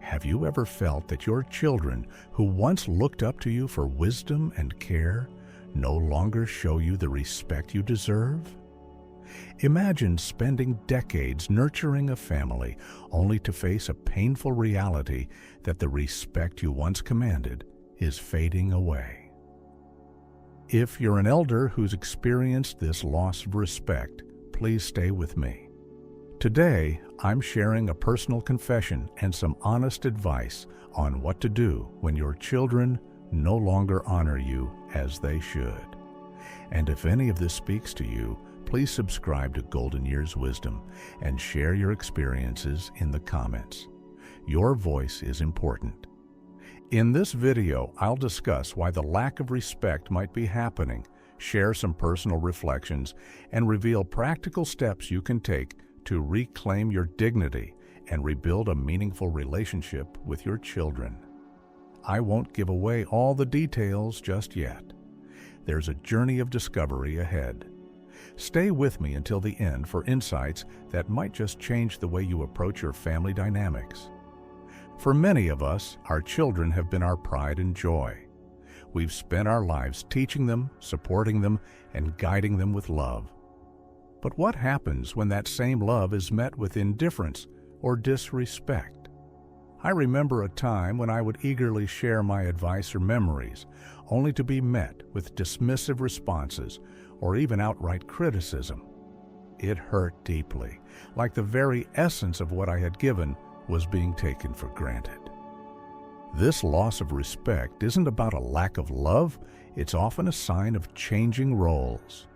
Have you ever felt that your children, who once looked up to you for wisdom and care, no longer show you the respect you deserve? Imagine spending decades nurturing a family only to face a painful reality that the respect you once commanded is fading away. If you're an elder who's experienced this loss of respect, please stay with me. Today, I'm sharing a personal confession and some honest advice on what to do when your children no longer honor you as they should. And if any of this speaks to you, please subscribe to Golden Years Wisdom and share your experiences in the comments. Your voice is important. In this video, I'll discuss why the lack of respect might be happening, share some personal reflections, and reveal practical steps you can take to reclaim your dignity and rebuild a meaningful relationship with your children. I won't give away all the details just yet. There's a journey of discovery ahead. Stay with me until the end for insights that might just change the way you approach your family dynamics. For many of us, our children have been our pride and joy. We've spent our lives teaching them, supporting them, and guiding them with love. But what happens when that same love is met with indifference or disrespect? I remember a time when I would eagerly share my advice or memories, only to be met with dismissive responses or even outright criticism. It hurt deeply, like the very essence of what I had given was being taken for granted. This loss of respect isn't about a lack of love, it's often a sign of changing roles.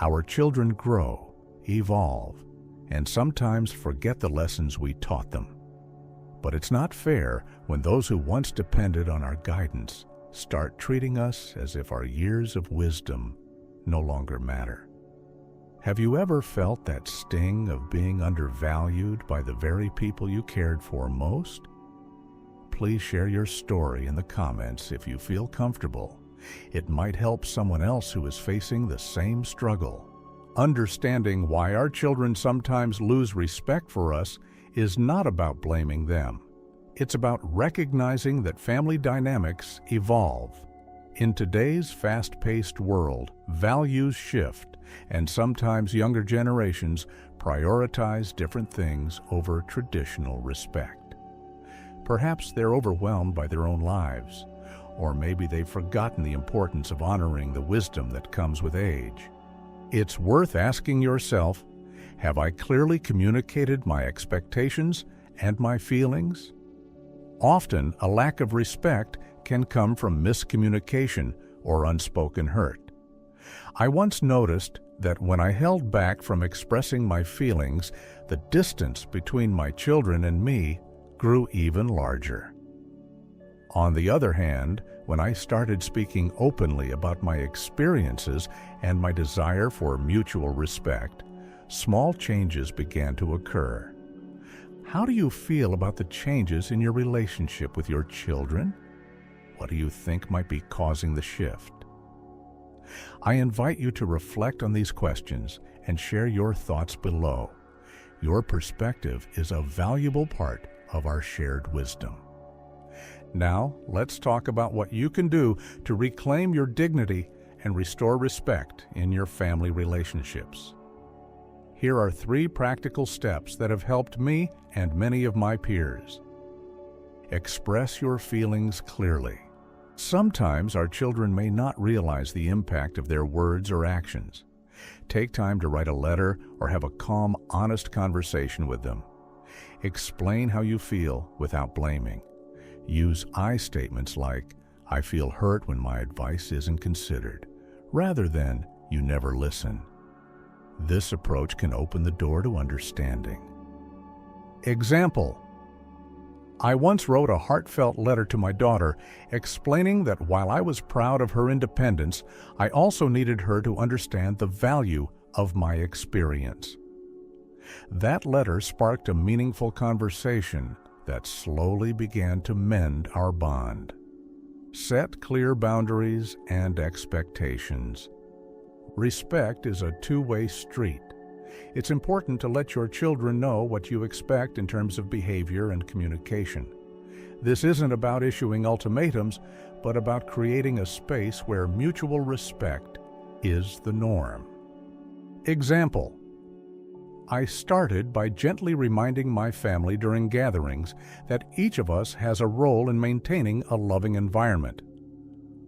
Our children grow, evolve, and sometimes forget the lessons we taught them. But it's not fair when those who once depended on our guidance start treating us as if our years of wisdom no longer matter. Have you ever felt that sting of being undervalued by the very people you cared for most? Please share your story in the comments if you feel comfortable. It might help someone else who is facing the same struggle. Understanding why our children sometimes lose respect for us is not about blaming them. It's about recognizing that family dynamics evolve. In today's fast-paced world, values shift, and sometimes younger generations prioritize different things over traditional respect. Perhaps they're overwhelmed by their own lives, or maybe they've forgotten the importance of honoring the wisdom that comes with age. It's worth asking yourself, have I clearly communicated my expectations and my feelings? Often, a lack of respect can come from miscommunication or unspoken hurt. I once noticed that when I held back from expressing my feelings, the distance between my children and me grew even larger. On the other hand, when I started speaking openly about my experiences and my desire for mutual respect, small changes began to occur. How do you feel about the changes in your relationship with your children? What do you think might be causing the shift? I invite you to reflect on these questions and share your thoughts below. Your perspective is a valuable part of our shared wisdom. Now, let's talk about what you can do to reclaim your dignity and restore respect in your family relationships. Here are 3 practical steps that have helped me and many of my peers. Express your feelings clearly. Sometimes our children may not realize the impact of their words or actions. Take time to write a letter or have a calm, honest conversation with them. Explain how you feel without blaming. Use I statements like, I feel hurt when my advice isn't considered, rather than, you never listen. This approach can open the door to understanding. Example: I once wrote a heartfelt letter to my daughter explaining that while I was proud of her independence, I also needed her to understand the value of my experience. That letter sparked a meaningful conversation that slowly began to mend our bond. Set clear boundaries and expectations. Respect is a two-way street. It's important to let your children know what you expect in terms of behavior and communication. This isn't about issuing ultimatums, but about creating a space where mutual respect is the norm. Example: I started by gently reminding my family during gatherings that each of us has a role in maintaining a loving environment.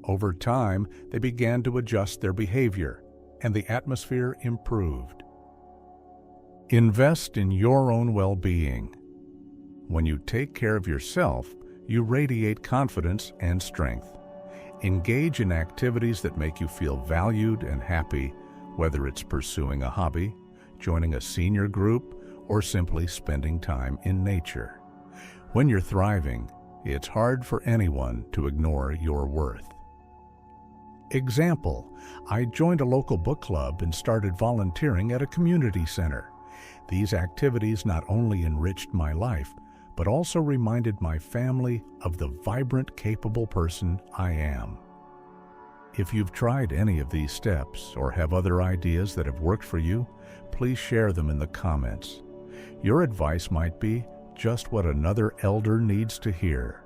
Over time, they began to adjust their behavior, and the atmosphere improved. Invest in your own well-being. When you take care of yourself, you radiate confidence and strength. Engage in activities that make you feel valued and happy, whether it's pursuing a hobby, joining a senior group, or simply spending time in nature. When you're thriving, it's hard for anyone to ignore your worth. Example: I joined a local book club and started volunteering at a community center. These activities not only enriched my life, but also reminded my family of the vibrant, capable person I am. If you've tried any of these steps or have other ideas that have worked for you, please share them in the comments. Your advice might be just what another elder needs to hear.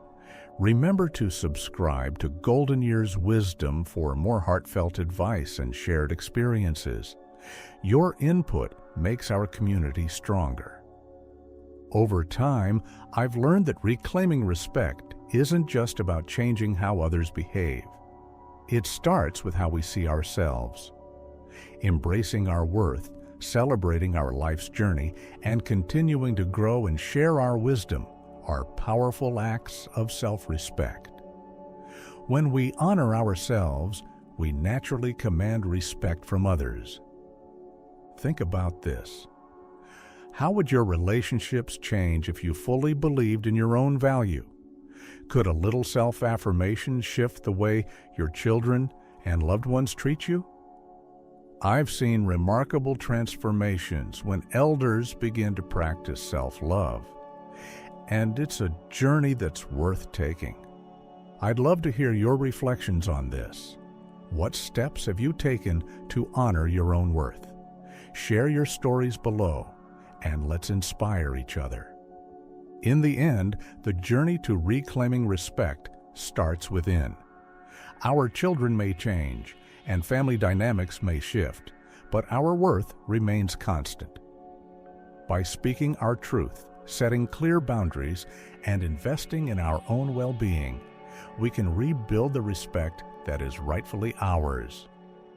Remember to subscribe to Golden Years Wisdom for more heartfelt advice and shared experiences. Your input makes our community stronger. Over time, I've learned that reclaiming respect isn't just about changing how others behave. It starts with how we see ourselves. Embracing our worth, celebrating our life's journey, and continuing to grow and share our wisdom are powerful acts of self-respect. When we honor ourselves, we naturally command respect from others. Think about this. How would your relationships change if you fully believed in your own value? Could a little self-affirmation shift the way your children and loved ones treat you? I've seen remarkable transformations when elders begin to practice self-love, and it's a journey that's worth taking. I'd love to hear your reflections on this. What steps have you taken to honor your own worth? Share your stories below, and let's inspire each other. In the end, the journey to reclaiming respect starts within. Our children may change, and family dynamics may shift, but our worth remains constant. By speaking our truth, setting clear boundaries, and investing in our own well-being, we can rebuild the respect that is rightfully ours.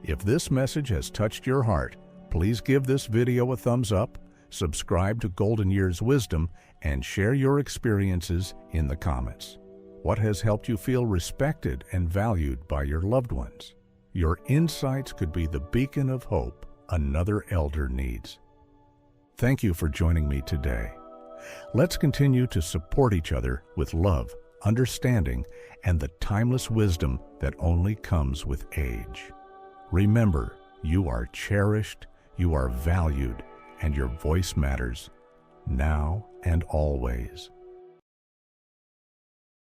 If this message has touched your heart, please give this video a thumbs up, subscribe to Golden Years Wisdom, and share your experiences in the comments. What has helped you feel respected and valued by your loved ones? Your insights could be the beacon of hope another elder needs. Thank you for joining me today. Let's continue to support each other with love, understanding, and the timeless wisdom that only comes with age. Remember, you are cherished, you are valued, and your voice matters, now and always.